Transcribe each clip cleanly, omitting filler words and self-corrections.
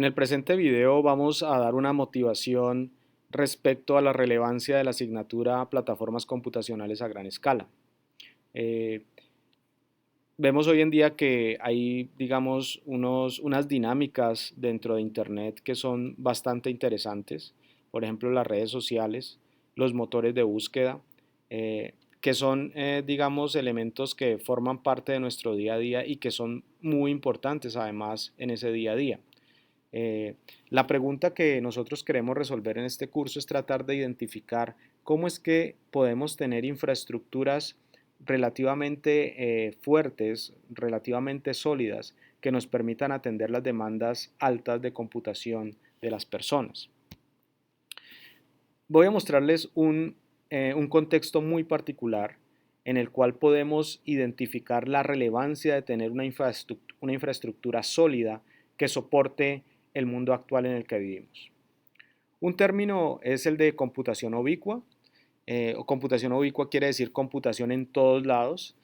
En el presente video vamos a dar una motivación respecto a la relevancia de la asignatura Plataformas Computacionales a Gran Escala. Eh, Vemos hoy en día que hay, digamos, unas dinámicas dentro de Internet que son bastante interesantes. Por ejemplo, las redes sociales, los motores de búsqueda, que son, digamos, elementos que forman parte de nuestro día a día y que son muy importantes además en ese día a día. Eh, la pregunta que nosotros queremos resolver en este curso es tratar de identificar cómo es que podemos tener infraestructuras relativamente fuertes, relativamente sólidas, que nos permitan atender las demandas altas de computación de las personas. Voy a mostrarles un contexto muy particular en el cual podemos identificar la relevancia de tener una infraestructura sólida que soporte el mundo actual en el que vivimos. Un término es el de computación ubicua. Computación ubicua quiere decir computación en todos lados.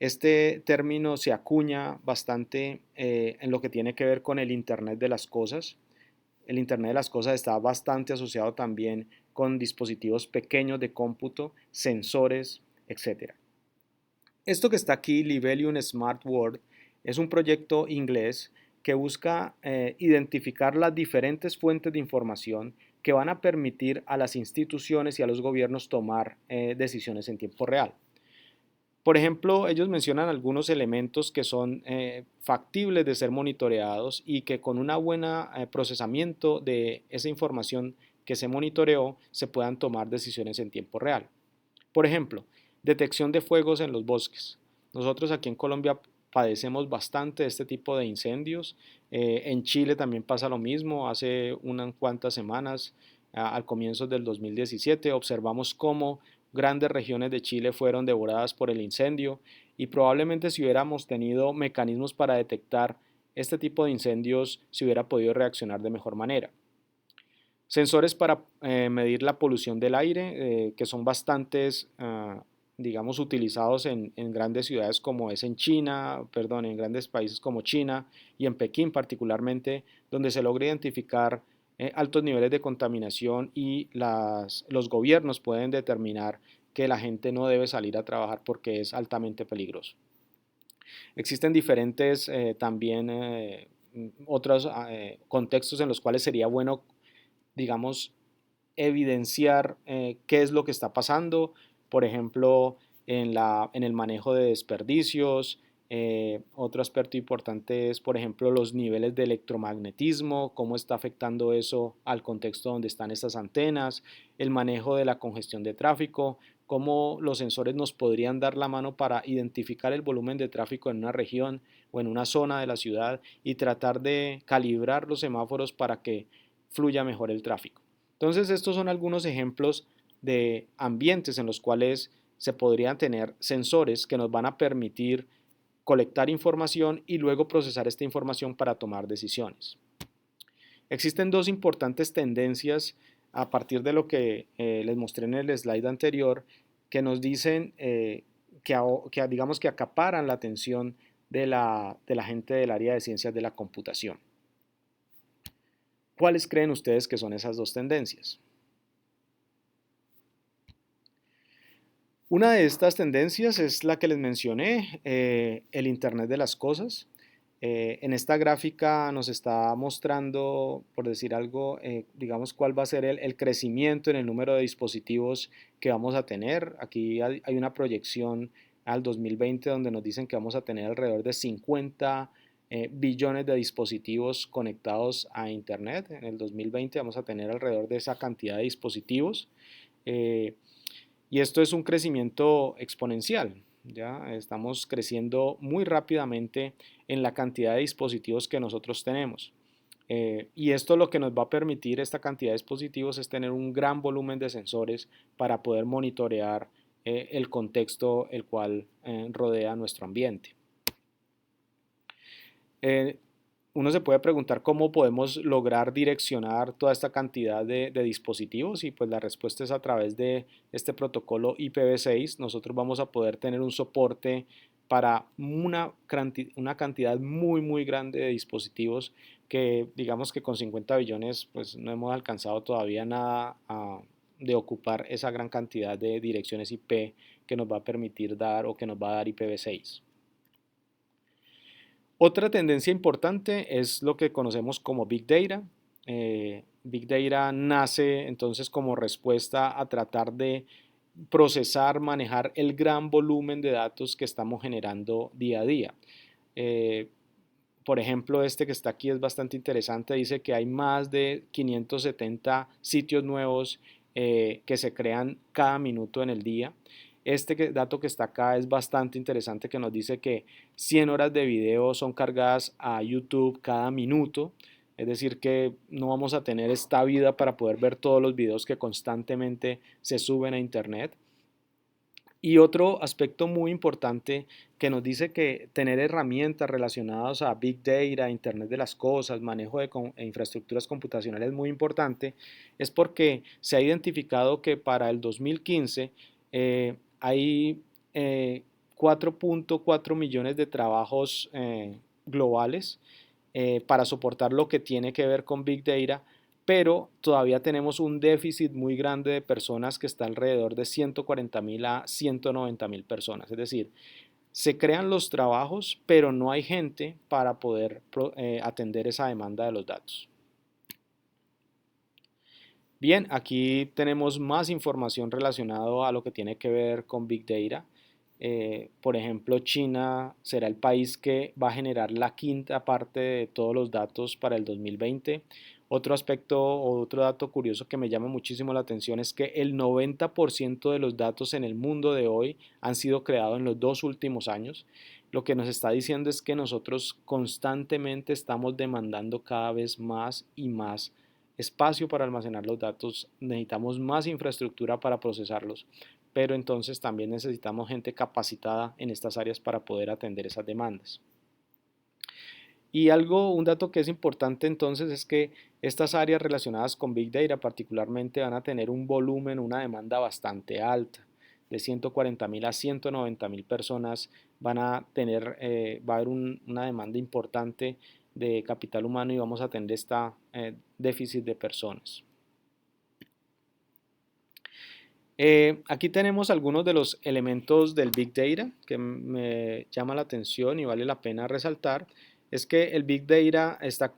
Este término se acuña bastante en lo que tiene que ver con el Internet de las cosas. El Internet de las cosas está bastante asociado también con dispositivos pequeños de cómputo, sensores, etcétera. Esto que está aquí, Libelium Smart World, es un proyecto inglés que busca identificar las diferentes fuentes de información que van a permitir a las instituciones y a los gobiernos tomar decisiones en tiempo real. Por ejemplo, ellos mencionan algunos elementos que son factibles de ser monitoreados y que con un buen procesamiento de esa información que se monitoreó se puedan tomar decisiones en tiempo real. Por ejemplo, detección de fuegos en los bosques. Nosotros aquí en Colombia padecemos bastante de este tipo de incendios. En Chile también pasa lo mismo. Hace unas cuantas semanas, al comienzo del 2017, observamos cómo grandes regiones de Chile fueron devoradas por el incendio y probablemente si hubiéramos tenido mecanismos para detectar este tipo de incendios se hubiera podido reaccionar de mejor manera. Sensores para medir la polución del aire, que son bastantes, digamos, utilizados en grandes ciudades como es en China, perdón, en grandes países como China y en Pekín particularmente, donde se logra identificar altos niveles de contaminación y los gobiernos pueden determinar que la gente no debe salir a trabajar porque es altamente peligroso. Existen diferentes también otros contextos en los cuales sería bueno, digamos, evidenciar qué es lo que está pasando, por ejemplo, en el manejo de desperdicios. Otro aspecto importante es, por ejemplo, los niveles de electromagnetismo, cómo está afectando eso al contexto donde están estas antenas, el manejo de la congestión de tráfico, cómo los sensores nos podrían dar la mano para identificar el volumen de tráfico en una región o en una zona de la ciudad y tratar de calibrar los semáforos para que fluya mejor el tráfico. Entonces, estos son algunos ejemplos de ambientes en los cuales se podrían tener sensores que nos van a permitir colectar información y luego procesar esta información para tomar decisiones. Existen dos importantes tendencias a partir de lo que les mostré en el slide anterior que nos dicen digamos que acaparan la atención de la gente del área de ciencias de la computación. ¿Cuáles creen ustedes que son esas dos tendencias? Una de estas tendencias es la que les mencioné, el Internet de las cosas. En esta gráfica nos está mostrando, por decir algo, digamos, cuál va a ser el crecimiento en el número de dispositivos que vamos a tener. Aquí hay una proyección al 2020 donde nos dicen que vamos a tener alrededor de 50 billones de dispositivos conectados a Internet. En el 2020 vamos a tener alrededor de esa cantidad de dispositivos. Eh, y esto es un crecimiento exponencial. Ya estamos creciendo muy rápidamente en la cantidad de dispositivos que nosotros tenemos. Y esto lo que nos va a permitir esta cantidad de dispositivos es tener un gran volumen de sensores para poder monitorear el contexto el cual rodea nuestro ambiente. Eh, Uno se puede preguntar cómo podemos lograr direccionar toda esta cantidad de dispositivos y pues la respuesta es a través de este protocolo IPv6. Nosotros vamos a poder tener un soporte para una cantidad muy grande de dispositivos que digamos que con 50 billones pues no hemos alcanzado todavía nada de ocupar esa gran cantidad de direcciones IP que nos va a permitir dar o que nos va a dar IPv6. Otra tendencia importante es lo que conocemos como Big Data. Big Data nace entonces como respuesta a tratar de procesar, manejar el gran volumen de datos que estamos generando día a día. Eh, por ejemplo, este que está aquí es bastante interesante, dice que hay más de 570 sitios nuevos que se crean cada minuto en el día. Este dato que está acá es bastante interesante, que nos dice que 100 horas de video son cargadas a YouTube cada minuto, es decir que no vamos a tener esta vida para poder ver todos los videos que constantemente se suben a internet. Y otro aspecto muy importante que nos dice que tener herramientas relacionadas a Big Data, Internet de las Cosas, manejo de infraestructuras computacionales es muy importante, es porque se ha identificado que para el 2015 hay 4.4 millones de trabajos globales para soportar lo que tiene que ver con Big Data, pero todavía tenemos un déficit muy grande de personas que está alrededor de 140.000 a 190.000 personas. Es decir, se crean los trabajos, pero no hay gente para poder atender esa demanda de los datos. Bien, aquí tenemos más información relacionada a lo que tiene que ver con Big Data. Por ejemplo, China será el país que va a generar la quinta parte de todos los datos para el 2020. Otro aspecto o otro dato curioso que me llama muchísimo la atención es que el 90% de los datos en el mundo de hoy han sido creados en los 2 últimos años. Lo que nos está diciendo es que nosotros constantemente estamos demandando cada vez más y más espacio para almacenar los datos, necesitamos más infraestructura para procesarlos, pero entonces también necesitamos gente capacitada en estas áreas para poder atender esas demandas. Y un dato que es importante entonces es que estas áreas relacionadas con Big Data particularmente van a tener un volumen, una demanda bastante alta, de 140.000 a 190.000 personas van a tener, va a haber una demanda importante de capital humano y vamos a tener este déficit de personas. Aquí tenemos algunos de los elementos del Big Data que me llama la atención y vale la pena resaltar. Es que el Big Data está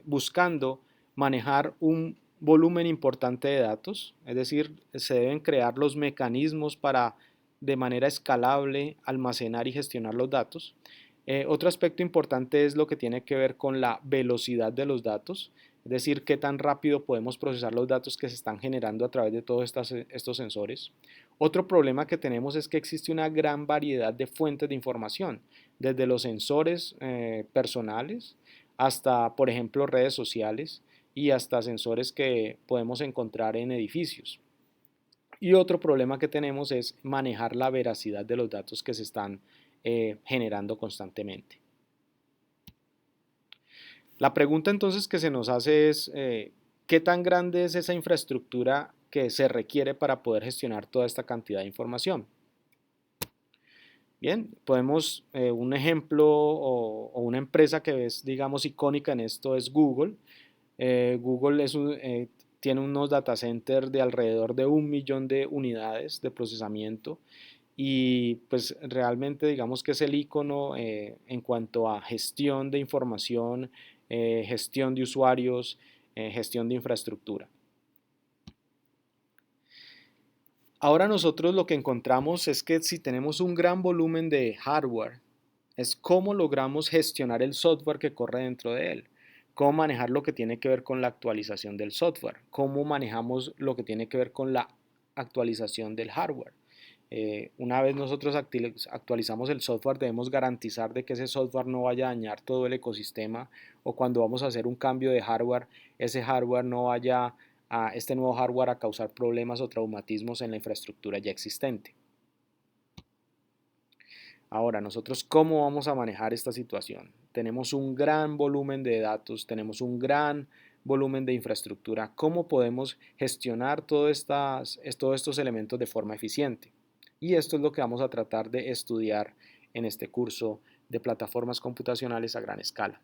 buscando manejar un volumen importante de datos, es decir, se deben crear los mecanismos para de manera escalable almacenar y gestionar los datos. Otro aspecto importante es lo que tiene que ver con la velocidad de los datos, es decir, qué tan rápido podemos procesar los datos que se están generando a través de todos estos sensores. Otro problema que tenemos es que existe una gran variedad de fuentes de información, desde los sensores personales hasta, por ejemplo, redes sociales y hasta sensores que podemos encontrar en edificios. Y otro problema que tenemos es manejar la veracidad de los datos que se están generando constantemente. La pregunta entonces que se nos hace es, ¿qué tan grande es esa infraestructura que se requiere para poder gestionar toda esta cantidad de información? Bien, podemos, un ejemplo o una empresa que es, digamos, icónica en esto es Google. Google tiene unos data centers de alrededor de 1 millón de unidades de procesamiento y pues realmente digamos que es el icono en cuanto a gestión de información, gestión de usuarios, gestión de infraestructura. Ahora nosotros lo que encontramos es que si tenemos un gran volumen de hardware, es cómo logramos gestionar el software que corre dentro de él, cómo manejar lo que tiene que ver con la actualización del software, cómo manejamos lo que tiene que ver con la actualización del hardware. Una vez nosotros actualizamos el software, debemos garantizar de que ese software no vaya a dañar todo el ecosistema o cuando vamos a hacer un cambio de hardware, ese hardware no vaya a este nuevo hardware a causar problemas o traumatismos en la infraestructura ya existente. Ahora, nosotros cómo vamos a manejar esta situación. Tenemos un gran volumen de datos, tenemos un gran volumen de infraestructura. ¿Cómo podemos gestionar todos estos elementos de forma eficiente? Y esto es lo que vamos a tratar de estudiar en este curso de plataformas computacionales a gran escala.